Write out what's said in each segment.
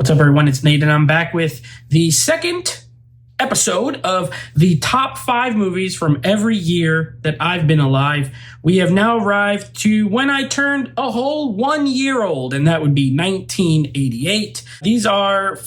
What's up, everyone? It's Nate, and I'm back with the second episode of the top 5 movies from every year that I've been alive. We have now arrived to when I turned a whole 1 year old, and that would be 1988. These are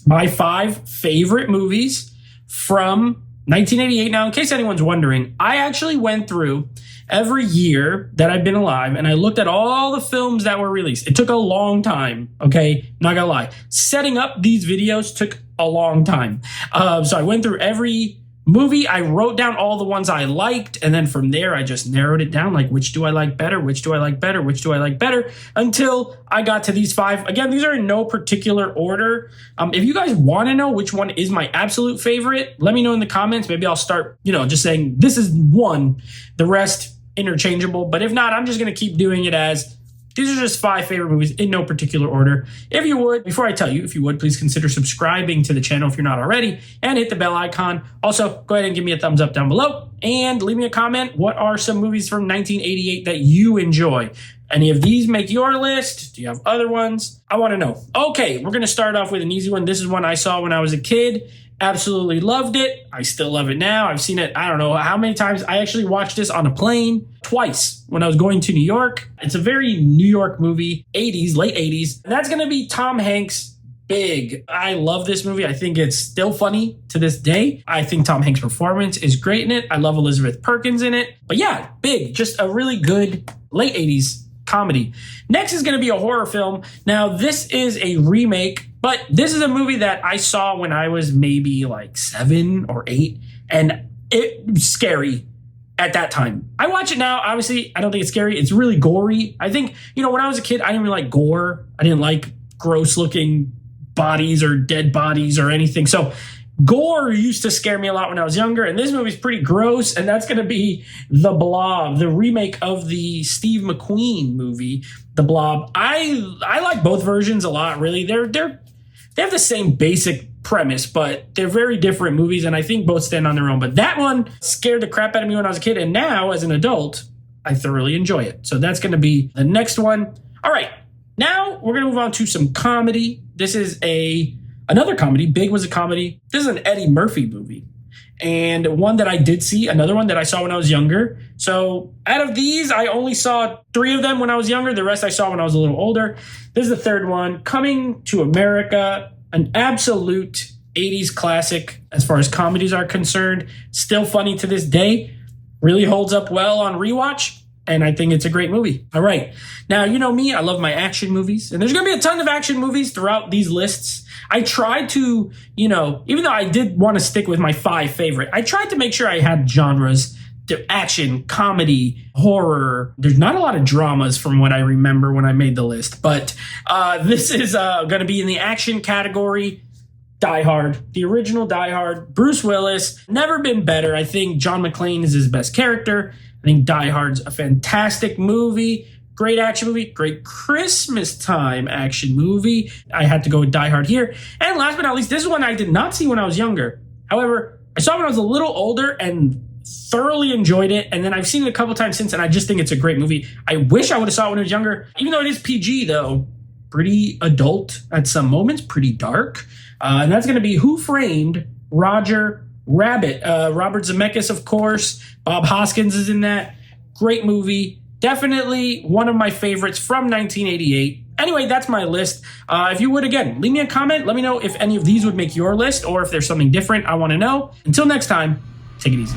my 5 favorite movies from 1988. Now, in case anyone's wondering, I actually went through every year that I've been alive, and I looked at all the films that were released. It took a long time, okay? Not gonna lie. Setting up these videos took a long time. So I went through every movie. I wrote down all the ones I liked, and then from there, I just narrowed it down, like, which do I like better? Which do I like better? Which do I like better? Until I got to these 5. Again, these are in no particular order. If you guys want to know which one is my absolute favorite, let me know in the comments. Maybe I'll start, just saying this is one, the rest interchangeable. But if not, I'm just going to keep doing it as these are just 5 favorite movies in no particular order. If you would, before I tell you, if you would, please consider subscribing to the channel if you're not already, and hit the bell icon. Also, go ahead and give me a thumbs up down below and leave me a comment. What are some movies from 1988 that you enjoy? Any of these make your list? Do you have other ones? I want to know. Okay, we're going to start off with an easy one. This is one I saw when I was a kid. Absolutely loved it. I still love it now. I've seen it, I don't know how many times. I actually watched this on a plane twice when I was going to New York. It's a very New York movie, 80s, late 80s. And that's going to be Tom Hanks' Big. I love this movie. I think it's still funny to this day. I think Tom Hanks' performance is great in it. I love Elizabeth Perkins in it. But yeah, Big, just a really good late 80s comedy. Next is going to be a horror film. Now, this is a remake, but this is a movie that I saw when I was maybe like 7 or 8, and it was scary at that time. I watch it now. Obviously, I don't think it's scary. It's really gory. I think, when I was a kid, I didn't really like gore. I didn't like gross looking bodies or dead bodies or anything. So gore used to scare me a lot when I was younger, and this movie's pretty gross, and that's going to be The Blob, the remake of the Steve McQueen movie, The Blob. I like both versions a lot, really. They have the same basic premise, but they're very different movies, and I think both stand on their own. But that one scared the crap out of me when I was a kid, and now, as an adult, I thoroughly enjoy it. So that's going to be the next one. All right, now we're going to move on to some comedy. This is another comedy. Big was a comedy. This is an Eddie Murphy movie. And one that I did see, another one that I saw when I was younger. So out of these, I only saw 3 of them when I was younger. The rest I saw when I was a little older. This is the third one. Coming to America, an absolute 80s classic as far as comedies are concerned. Still funny to this day. Really holds up well on rewatch. And I think it's a great movie. All right. Now, you know me, I love my action movies. And there's going to be a ton of action movies throughout these lists. I tried to, even though I did want to stick with my 5 favorite, I tried to make sure I had genres. Action, comedy, horror. There's not a lot of dramas from what I remember when I made the list. But this is going to be in the action category. Die Hard, the original Die Hard. Bruce Willis, never been better. I think John McClane is his best character. I think Die Hard's a fantastic movie. Great action movie. Great Christmas time action movie. I had to go with Die Hard here. And last but not least, this is one I did not see when I was younger. However, I saw it when I was a little older and thoroughly enjoyed it. And then I've seen it a couple times since, and I just think it's a great movie. I wish I would have saw it when I was younger. Even though it is PG, though, pretty adult at some moments, pretty dark. And that's going to be Who Framed Roger Rabbit. Robert Zemeckis, of course. Bob Hoskins is in that. Great movie. Definitely one of my favorites from 1988. Anyway, that's my list. If you would, again, leave me a comment. Let me know if any of these would make your list or if there's something different I want to know. Until next time, take it easy.